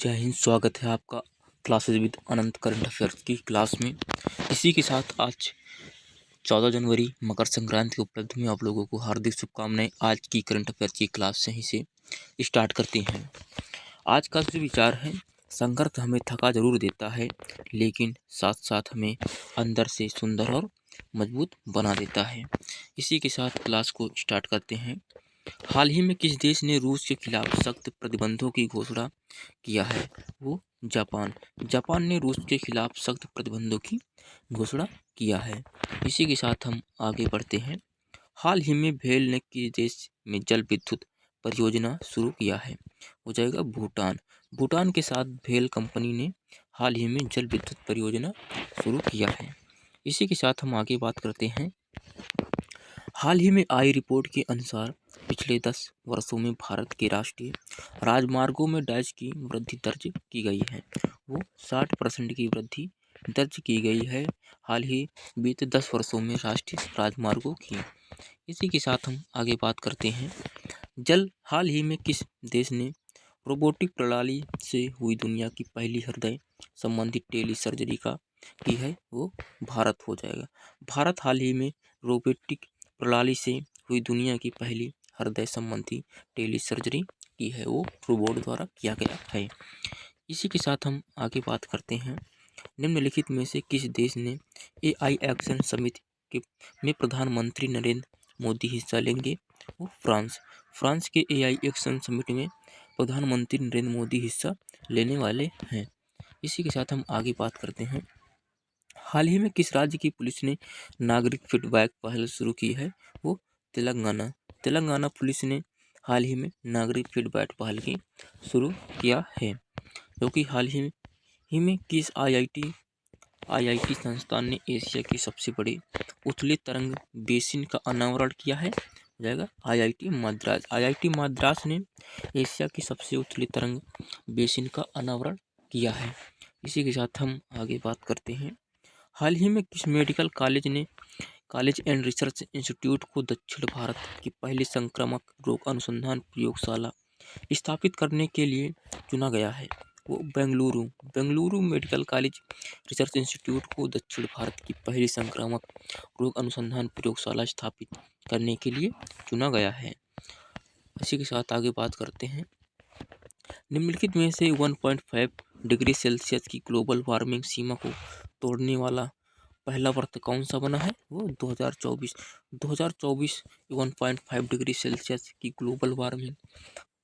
जय हिंद। स्वागत है आपका classes with Anant current affairs की क्लास में। इसी के साथ आज 14 जनवरी मकर संक्रांति के उपलब्ध में आप लोगों को हार्दिक शुभकामनाएं। आज की करंट अफेयर की क्लास यहीं से स्टार्ट करते हैं। आज का जो विचार है, संघर्ष हमें थका जरूर देता है लेकिन साथ साथ हमें अंदर से सुंदर और मजबूत बना देता है। इसी के साथ क्लास को स्टार्ट करते हैं। हाल ही में किस देश ने रूस के खिलाफ सख्त प्रतिबंधों की घोषणा किया है? वो जापान। जापान ने रूस के खिलाफ सख्त प्रतिबंधों की घोषणा किया है। इसी के साथ हम आगे बढ़ते हैं। हाल ही में भेल ने किस देश में जल विद्युत परियोजना शुरू किया है? हो जाएगा भूटान। भूटान के साथ भेल कंपनी ने हाल ही में जल विद्युत परियोजना शुरू किया है। इसी के साथ हम आगे बात करते हैं। हाल ही में आई रिपोर्ट के अनुसार पिछले 10 वर्षों में भारत के राष्ट्रीय राजमार्गों में डैश की वृद्धि दर्ज की गई है। वो 60% की वृद्धि दर्ज की गई है हाल ही बीते 10 वर्षों में राष्ट्रीय राजमार्गों की। इसी के साथ हम आगे बात करते हैं। हाल ही में किस देश ने रोबोटिक प्रणाली से हुई दुनिया की पहली हृदय संबंधी टेली सर्जरी की है? वो भारत हो जाएगा। भारत हाल ही में रोबोटिक प्रणाली से हुई दुनिया की पहली हृदय संबंधी टेली सर्जरी की है। वो रोबोट द्वारा किया गया है। इसी के साथ हम आगे बात करते हैं। निम्नलिखित में से किस देश ने AI एक्शन समिट में प्रधानमंत्री नरेंद्र मोदी हिस्सा लेंगे? वो फ्रांस। फ्रांस के AI एक्शन समिट में प्रधानमंत्री नरेंद्र मोदी हिस्सा लेने वाले हैं। इसी के साथ हम आगे बात करते हैं। हाल ही में किस राज्य की पुलिस ने नागरिक फीडबैक पहल शुरू की है? वो तेलंगाना। तेलंगाना पुलिस ने हाल ही में नागरिक फीडबैक पहल की शुरू किया है, जो कि हाल ही में किस IIT संस्थान ने एशिया की सबसे बड़ी उथली तरंग बेसिन का अनावरण किया है? हो जाएगा IIT मद्रास। IIT मद्रास ने एशिया की सबसे उथली तरंग बेसिन का अनावरण किया है। इसी के साथ हम आगे बात करते हैं। हाल ही में किस medical college and research institute को दक्षिण भारत की पहली संक्रामक रोग अनुसंधान प्रयोगशाला स्थापित करने के लिए चुना गया है? वो Bengaluru medical college research institute को दक्षिण भारत की पहली संक्रामक रोग अनुसंधान प्रयोगशाला स्थापित करने के लिए चुना गया है। इसी के साथ आगे बात करते हैं। निम्नलिखित में से 1.5 डिग्री सेल्सियस की ग्लोबल वार्मिंग सीमा को तोड़ने वाला पहला वर्ष कौन सा बना है? वो 2024 1.5 डिग्री सेल्सियस की ग्लोबल वार्मिंग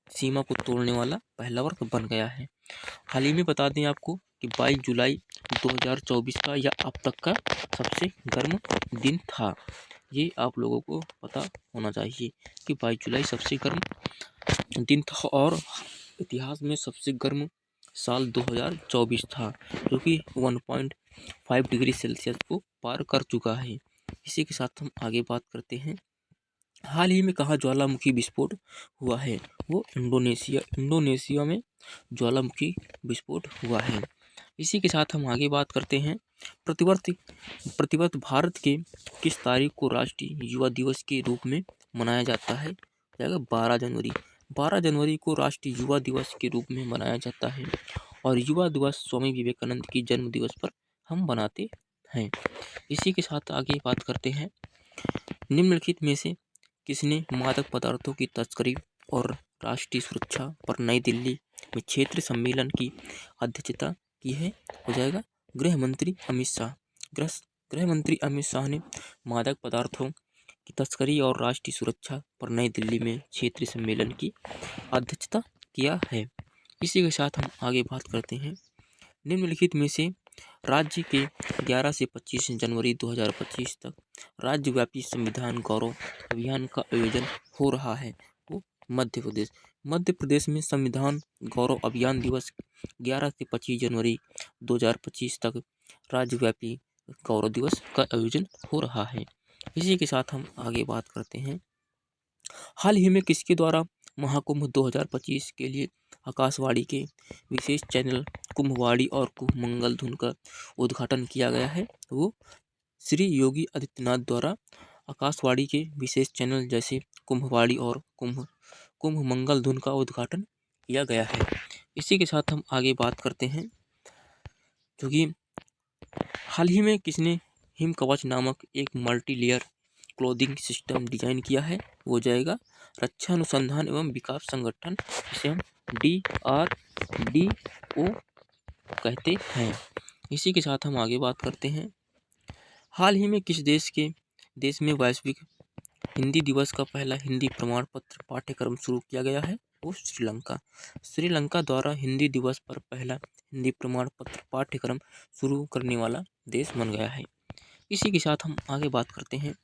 सीमा को तोड़ने वाला पहला वर्ष बन गया है। हाल ही में बता दें आपको कि 22 जुलाई 2024 का यह अब तक का सबसे गर्म दिन था। ये आप लोगों को पता होना चाहिए कि 22 जुलाई सबसे गर्म दिन था और इतिहास में सबसे गर्म साल 2024 था, जो कि 1.5 डिग्री सेल्सियस को पार कर चुका है। इसी के साथ हम आगे बात करते हैं। हाल ही में कहाँ ज्वालामुखी विस्फोट हुआ है? वो इंडोनेशिया में ज्वालामुखी विस्फोट हुआ है। इसी के साथ हम आगे बात करते हैं। प्रतिवर्ष भारत के किस तारीख को राष्ट्रीय युवा दिवस के रूप में मनाया जाता है? जाएगा 12 जनवरी। 12 जनवरी को राष्ट्रीय युवा दिवस के रूप में मनाया जाता है और युवा दिवस स्वामी विवेकानंद की जन्म दिवस पर हम बनाते हैं। इसी के साथ आगे बात करते हैं। निम्नलिखित में से किसने मादक पदार्थों की तस्करी और राष्ट्रीय सुरक्षा पर नई दिल्ली में क्षेत्रीय सम्मेलन की अध्यक्षता की है? हो जाएगा गृह मंत्री अमित शाह। गृह मंत्री अमित शाह ने मादक पदार्थों की तस्करी और राष्ट्रीय सुरक्षा पर नई दिल्ली में क्षेत्रीय सम्मेलन की अध्यक्षता किया है। इसी के साथ हम आगे बात करते हैं। निम्नलिखित में से राज्य के 11 से 25 जनवरी 2025 तक राज्यव्यापी संविधान गौरव अभियान का आयोजन हो रहा है? वो मध्य प्रदेश में संविधान गौरव अभियान दिवस 11 से 25 जनवरी 2025 तक राज्यव्यापी गौरव दिवस का आयोजन हो रहा है। इसी के साथ हम आगे बात करते हैं। हाल ही में किसके द्वारा महाकुंभ 2025 के लिए आकाशवाणी के विशेष चैनल कुंभवाणी और कुंभ मंगल धुन का उद्घाटन किया गया है? वो श्री योगी आदित्यनाथ द्वारा आकाशवाणी के विशेष चैनल जैसे कुंभवाणी और कुंभ मंगल धुन का उद्घाटन किया गया है। इसी के साथ हम आगे बात करते हैं, जो कि हाल ही में किसने हिम कवच नामक एक multi layer clothing system design किया है। वो हो जाएगा रक्षा अनुसंधान एवं विकास संगठन, जिसे हम DRDO कहते हैं। इसी के साथ हम आगे बात करते हैं, हाल ही में किस देश में वैश्विक हिंदी दिवस का पहला हिंदी प्रमाण पत्र पाठ्यक्रम शुरू किया गया है। वो श्रीलंका। श्रीलंका द्वारा हिंदी दिवस पर पहला हिंदी प्रमाण पत्र पाठ्यक्रम शुरू करने वाला देश बन गया है। इसी के साथ हम आगे बात करते हैं,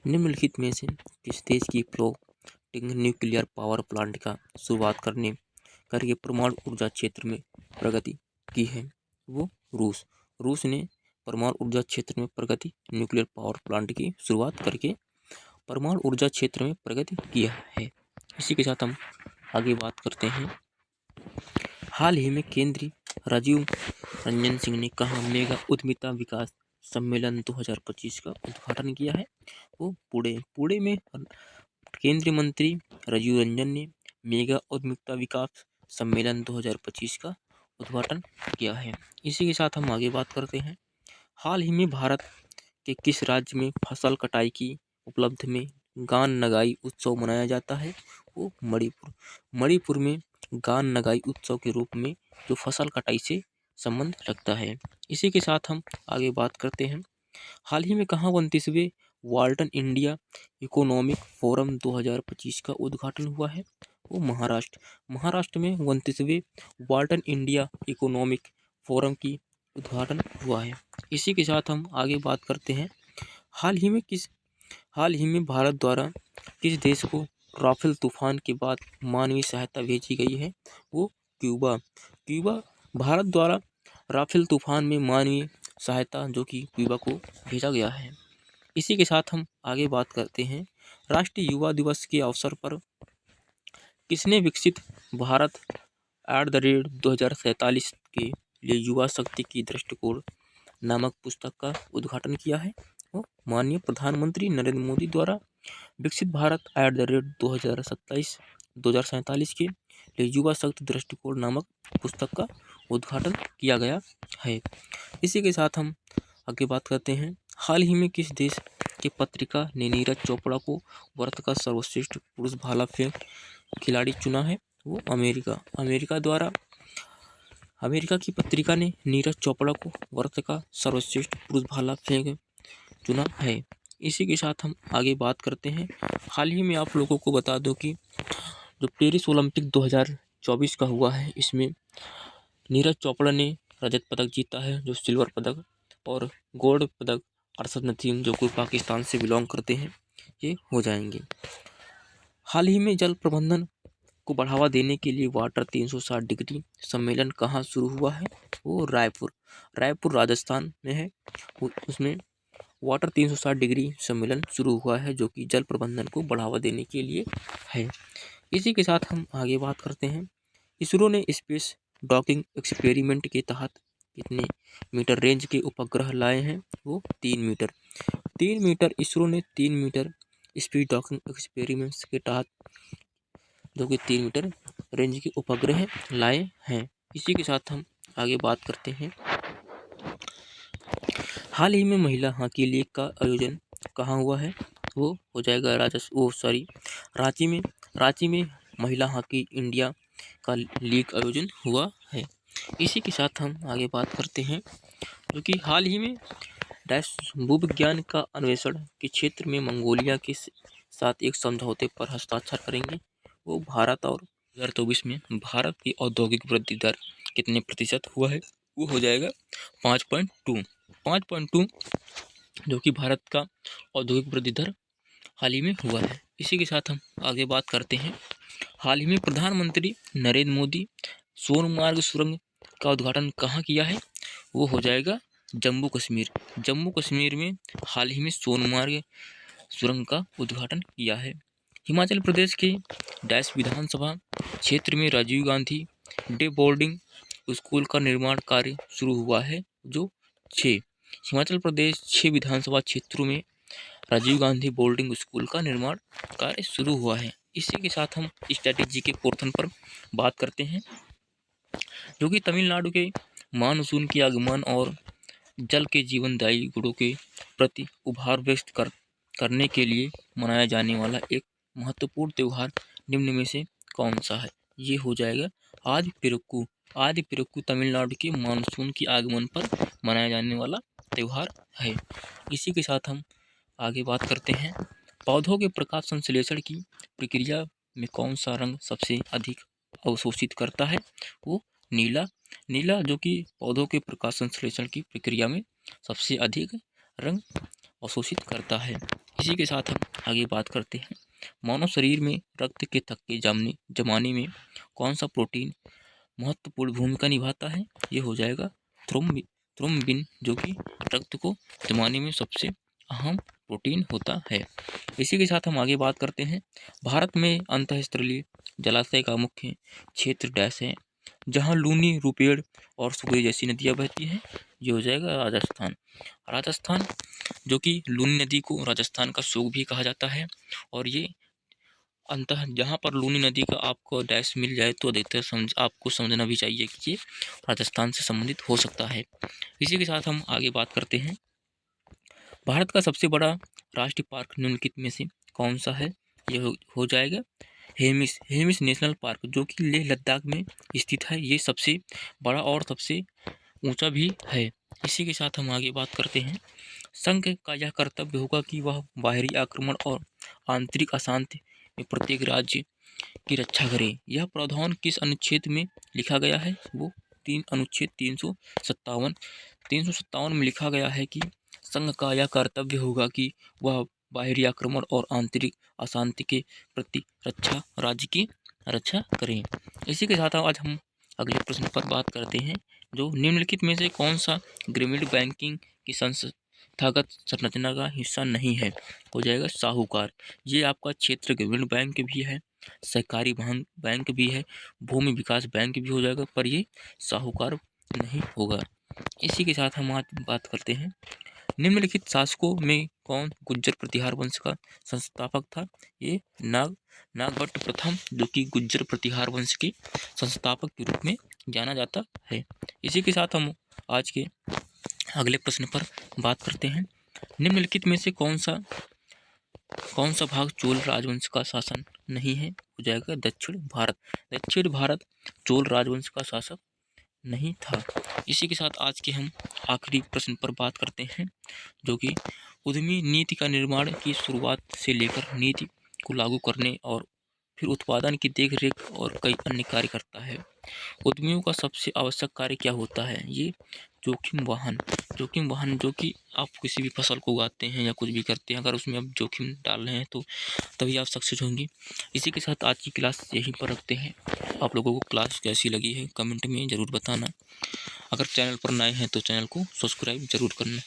निम्नलिखित में से किस देश की फ्लोटिंग न्यूक्लियर पावर प्लांट का शुरुआत करके परमाणु ऊर्जा क्षेत्र में प्रगति की है। वो रूस ने परमाणु ऊर्जा क्षेत्र में प्रगति न्यूक्लियर पावर प्लांट की शुरुआत करके परमाणु ऊर्जा क्षेत्र में प्रगति किया है। इसी के साथ हम आगे बात करते हैं, हाल ही में केंद्रीय राजीव रंजन सिंह ने कहा मेगा उद्यमिता विकास सम्मेलन 2025 का उद्घाटन किया है। वो पुणे में केंद्रीय मंत्री राजीव रंजन ने मेगा उद्यमिता विकास सम्मेलन 2025 का उद्घाटन किया है। इसी के साथ हम आगे बात करते हैं, हाल ही में भारत के किस राज्य में फसल कटाई की उपलब्ध में गान नगाई उत्सव मनाया जाता है। वो मणिपुर में गान नगाई उत्सव के रूप में जो फसल कटाई से संबंध रखता है। इसी के साथ हम आगे बात करते हैं, हाल ही में कहाँ 29वें वाल्टन इंडिया इकोनॉमिक फोरम 2025 का उद्घाटन हुआ है। वो महाराष्ट्र में 29वें वाल्टन इंडिया इकोनॉमिक फोरम की उद्घाटन हुआ है। इसी के साथ हम आगे बात करते हैं, हाल ही में भारत द्वारा किस देश को राफेल तूफान के बाद मानवीय सहायता भेजी गई है। वो क्यूबा भारत द्वारा राफेल तूफान में मानवीय सहायता जो कि क्यूबा को भेजा गया है। इसी के साथ हम आगे बात करते हैं, राष्ट्रीय युवा दिवस के अवसर पर किसने विकसित भारत @ 2047 के लिए युवा शक्ति की दृष्टिकोण नामक पुस्तक का उद्घाटन किया है। वो माननीय प्रधानमंत्री नरेंद्र मोदी द्वारा विकसित भारत @ 2047 के लिए युवा शक्ति दृष्टिकोण नामक पुस्तक का उद्घाटन किया गया है। इसी के साथ हम आगे बात करते हैं, हाल ही में किस देश की पत्रिका ने नीरज चोपड़ा को वर्ष का सर्वश्रेष्ठ पुरुष भाला फेंक खिलाड़ी चुना है। वो अमेरिका की पत्रिका ने नीरज चोपड़ा को वर्ष का सर्वश्रेष्ठ पुरुष भाला फेंक चुना है। इसी के साथ हम आगे बात करते हैं, हाल ही में आप लोगों को बता दो कि जो पेरिस ओलंपिक 2024 का हुआ है, इसमें नीरज चोपड़ा ने रजत पदक जीता है, जो सिल्वर पदक, और गोल्ड पदक अरशद नदीम जो कि पाकिस्तान से बिलोंग करते हैं, ये हो जाएंगे। हाल ही में जल प्रबंधन को बढ़ावा देने के लिए वाटर 360 डिग्री सम्मेलन कहाँ शुरू हुआ है। वो रायपुर राजस्थान में है। उसमें वाटर 360 डिग्री सम्मेलन शुरू हुआ है, जो कि जल प्रबंधन को बढ़ावा देने के लिए है। इसी के साथ हम आगे बात करते हैं, इसरो ने स्पेस डॉकिंग एक्सपेरिमेंट के तहत कितने मीटर रेंज के उपग्रह लाए हैं। वो 3 मीटर। इसरो ने 3 मीटर स्पेस डॉकिंग एक्सपेरिमेंट्स के तहत जो कि 3 मीटर रेंज के उपग्रह लाए हैं। इसी के साथ हम आगे बात करते हैं, हाल ही में महिला हॉकी लीग का आयोजन कहाँ हुआ है। वो हो जाएगा रांची में महिला हॉकी इंडिया का लीग आयोजन हुआ है। इसी के साथ हम आगे बात करते हैं, जो कि हाल ही में भूविज्ञान का अन्वेषण के क्षेत्र में मंगोलिया के साथ एक समझौते पर हस्ताक्षर करेंगे। वो भारत और 2024 में भारत की औद्योगिक वृद्धि दर कितने प्रतिशत हुआ है। वो हो जाएगा 5.2, जो कि भारत का औद्योगिक वृद्धि दर हाल ही में हुआ है। इसी के साथ हम आगे बात करते हैं, हाल ही में प्रधानमंत्री नरेंद्र मोदी सोनमार्ग सुरंग का उद्घाटन कहाँ किया है। वो हो जाएगा जम्मू कश्मीर में हाल ही में सोनमार्ग सुरंग का उद्घाटन किया है। हिमाचल प्रदेश के डैश विधानसभा क्षेत्र में Rajiv Gandhi day boarding school का निर्माण कार्य शुरू हुआ है। जो 6 हिमाचल प्रदेश 6 विधानसभा क्षेत्रों में राजीव गांधी बोर्डिंग स्कूल का निर्माण कार्य शुरू हुआ है। इसी के साथ हम स्ट्रैटेजी के पोर्शन पर बात करते हैं, जो कि तमिलनाडु के मानसून के आगमन और जल के जीवनदायी गुणों के प्रति उभार व्यक्त करने के लिए मनाया जाने वाला एक महत्वपूर्ण त्यौहार निम्न में से कौन सा है। ये हो जाएगा आदि पिरुक्कू। आदि पिरुक्कू तमिलनाडु के मानसून के आगमन पर मनाया जाने वाला त्यौहार है। इसी के साथ हम आगे बात करते हैं, पौधों के प्रकाश संश्लेषण की प्रक्रिया में कौन सा रंग सबसे अधिक अवशोषित करता है। वो नीला। नीला जो कि पौधों के प्रकाश संश्लेषण की प्रक्रिया में सबसे अधिक रंग अवशोषित करता है। इसी के साथ हम आगे बात करते हैं, मानव शरीर में रक्त के थक्के जमाने में कौन सा प्रोटीन महत्वपूर्ण भूमिका निभाता है। ये हो जाएगा थ्रोम्बिन, जो कि रक्त को जमाने में सबसे अहम प्रोटीन होता है। इसी के साथ हम आगे बात करते हैं, भारत में अंतःस्थलीय जलाशय का मुख्य क्षेत्र डैश है जहां लूनी, रुपेड़ और सुगरी जैसी नदियां बहती हैं। ये हो जाएगा राजस्थान। राजस्थान जो कि लूनी नदी को राजस्थान का सूग भी कहा जाता है, और ये जहाँ पर लूनी नदी का आपको डैश मिल जाए तो अधिकतर आपको समझना भी चाहिए कि ये राजस्थान से संबंधित हो सकता है। इसी के साथ हम आगे बात करते हैं, भारत का सबसे बड़ा राष्ट्रीय पार्क निम्नलिखित में से कौन सा है। ये हो जाएगा हेमिस नेशनल पार्क, जो कि लेह लद्दाख में स्थित है। ये सबसे बड़ा और सबसे ऊंचा भी है। इसी के साथ हम आगे बात करते हैं, संघ का यह कर्तव्य होगा कि वह बाहरी आक्रमण और आंतरिक अशांति में प्रत्येक राज्य की रक्षा करे। यह प्रावधान किस अनुच्छेद में लिखा गया है। वो अनुच्छेद 357 में लिखा गया है कि संघ का यह कर्तव्य होगा कि वह बाहरी आक्रमण और आंतरिक अशांति के प्रति राज्य की रक्षा करें। इसी के साथ आज हम अगले प्रश्न पर बात करते हैं, जो निम्नलिखित में से कौन सा ग्रामीण बैंकिंग की संस्थागत संरचना का हिस्सा नहीं है। हो जाएगा साहूकार। ये आपका क्षेत्र ग्रामीण बैंक भी है, सहकारी बैंक भी है, भूमि विकास बैंक भी हो जाएगा, पर ये साहूकार नहीं होगा। इसी के साथ हम आज बात करते हैं, निम्नलिखित शासकों में कौन गुज्जर प्रतिहार वंश का संस्थापक था। ये नागभट्ट प्रथम, जो कि गुज्जर प्रतिहार वंश के संस्थापक के रूप में जाना जाता है। इसी के साथ हम आज के अगले प्रश्न पर बात करते हैं, निम्नलिखित में से कौन सा भाग चोल राजवंश का शासन नहीं है। हो जाएगा दक्षिण भारत। दक्षिण भारत चोल राजवंश का शासक नहीं था। इसी के साथ आज के हम आखिरी प्रश्न पर बात करते हैं, जो कि उद्यमी नीति का निर्माण की शुरुआत से लेकर नीति को लागू करने और फिर उत्पादन की देखरेख और कई अन्य कार्य करता है। उद्यमियों का सबसे आवश्यक कार्य क्या होता है। ये जोखिम वहन, जो कि आप किसी भी फसल को उगाते हैं या कुछ भी करते हैं, अगर उसमें आप जोखिम डाल रहे हैं तो तभी आप सक्सेस होंगे। इसी के साथ आज की क्लास यहीं पर रखते हैं। आप लोगों को क्लास कैसी लगी है कमेंट में ज़रूर बताना। अगर चैनल पर नए हैं तो चैनल को सब्सक्राइब जरूर करना।